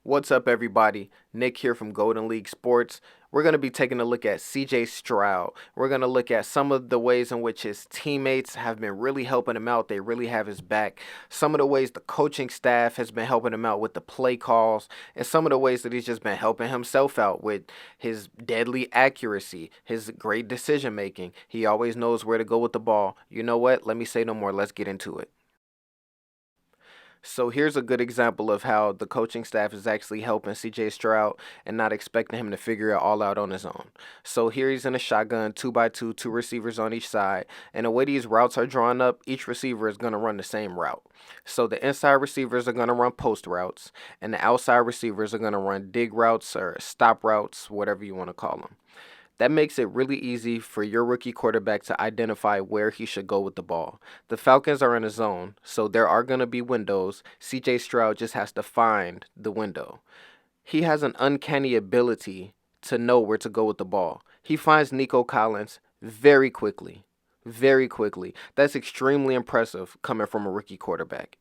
What's up, everybody? Nick here from Golden League Sports. We're going to be taking a look at CJ Stroud. We're going to look at some of the ways in which his teammates have been really helping him out. They really have his back. Some of the ways the coaching staff has been helping him out with the play calls, and some of the ways that he's just been helping himself out with his deadly accuracy, his great decision making. He always knows where to go with the ball. You know what? Let me say no more. Let's get into it. So here's a good example of how the coaching staff is actually helping CJ Stroud and not expecting him to figure it all out on his own. So here he's in a shotgun, 2x2, two receivers on each side. And the way these routes are drawn up, each receiver is going to run the same route. So the inside receivers are going to run post routes, and the outside receivers are going to run dig routes or stop routes, whatever you want to call them. That makes it really easy for your rookie quarterback to identify where he should go with the ball. The Falcons are in a zone, so there are going to be windows. CJ Stroud just has to find the window. He has an uncanny ability to know where to go with the ball. He finds Nico Collins very quickly. Very quickly. That's extremely impressive coming from a rookie quarterback.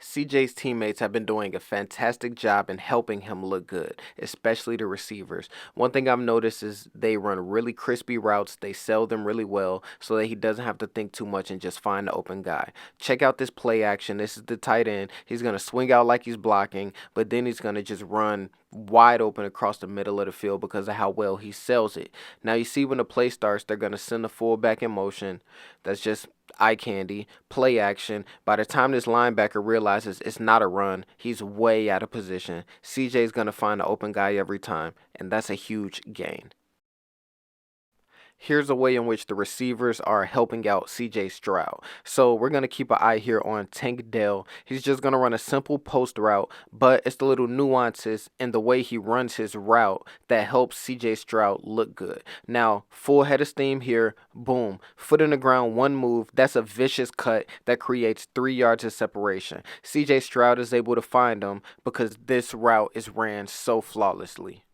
CJ's teammates have been doing a fantastic job in helping him look good, especially the receivers. One thing I've noticed is they run really crispy routes. They sell them really well so that he doesn't have to think too much and just find the open guy. Check out this play action. This is the tight end. He's going to swing out like he's blocking, but then he's going to just run wide open across the middle of the field because of how well he sells it. Now you see when the play starts, they're going to send the fullback in motion. That's just eye candy, play action. By the time this linebacker realizes it's not a run, he's way out of position. CJ's going to find an open guy every time, and that's a huge gain. Here's a way in which the receivers are helping out CJ Stroud. So we're going to keep an eye here on Tank Dell. He's just going to run a simple post route, but it's the little nuances in the way he runs his route that helps CJ Stroud look good. Now, full head of steam here, boom, foot in the ground, one move. That's a vicious cut that creates 3 yards of separation. CJ Stroud is able to find him because this route is ran so flawlessly.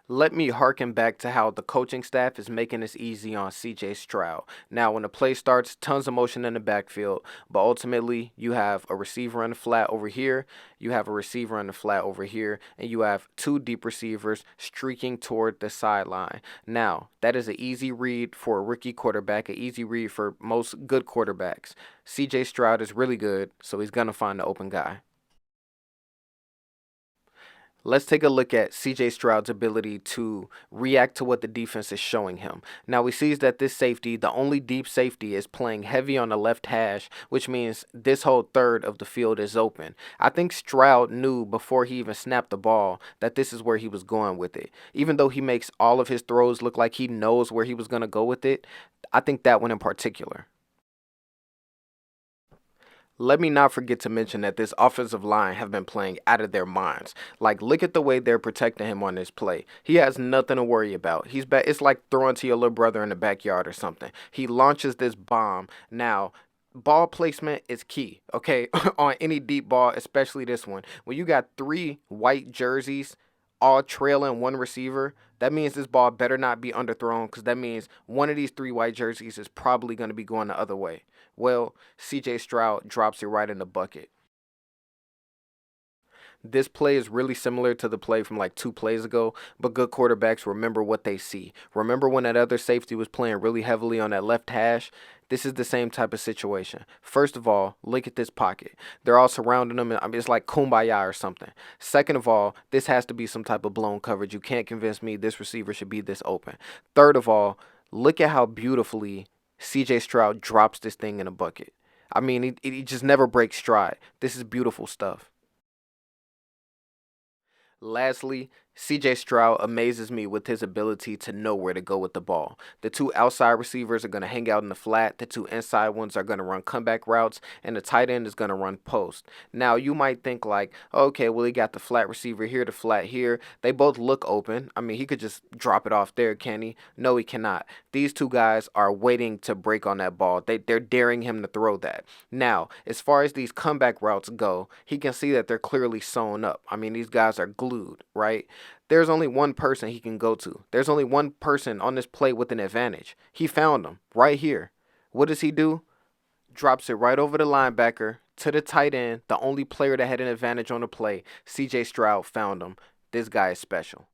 Let me harken back to how the coaching staff is making this easy on CJ Stroud. Now, when the play starts, tons of motion in the backfield, but ultimately you have a receiver on the flat over here, you have a receiver on the flat over here, and you have two deep receivers streaking toward the sideline. Now, that is an easy read for a rookie quarterback, an easy read for most good quarterbacks. CJ Stroud is really good, so he's going to find the open guy. Let's take a look at CJ Stroud's ability to react to what the defense is showing him. Now, we see that this safety, the only deep safety, is playing heavy on the left hash, which means this whole third of the field is open. I think Stroud knew before he even snapped the ball that this is where he was going with it. Even though he makes all of his throws look like he knows where he was going to go with it, I think that one in particular. Let me not forget to mention that this offensive line have been playing out of their minds. Like, look at the way they're protecting him on this play. He has nothing to worry about. It's like throwing to your little brother in the backyard or something. He launches this bomb. Now, ball placement is key, okay, on any deep ball, especially this one. When you got three white jerseys all trailing one receiver, that means this ball better not be underthrown because that means one of these three white jerseys is probably going to be going the other way. Well, CJ Stroud drops it right in the bucket. This play is really similar to the play from like 2 plays ago, but good quarterbacks remember what they see. Remember when that other safety was playing really heavily on that left hash? This is the same type of situation. First of all, look at this pocket. They're all surrounding them. I mean, it's like kumbaya or something. Second of all, this has to be some type of blown coverage. You can't convince me this receiver should be this open. Third of all, look at how beautifully CJ Stroud drops this thing in a bucket. I mean, he just never breaks stride. This is beautiful stuff. Lastly, CJ Stroud amazes me with his ability to know where to go with the ball. The two outside receivers are going to hang out in the flat, the two inside ones are going to run comeback routes, and the tight end is going to run post. Now, you might think like, okay, well, he got the flat receiver here, the flat here. They both look open. I mean, he could just drop it off there, can he? No, he cannot. These two guys are waiting to break on that ball. They're daring him to throw that. Now, as far as these comeback routes go, he can see that they're clearly sewn up. I mean, these guys are glued, right? There's only one person he can go to. There's only one person on this play with an advantage. He found him right here. What does he do? drops it right over the linebacker to the tight end, the only player that had an advantage on the play. CJ Stroud found him. This guy is special.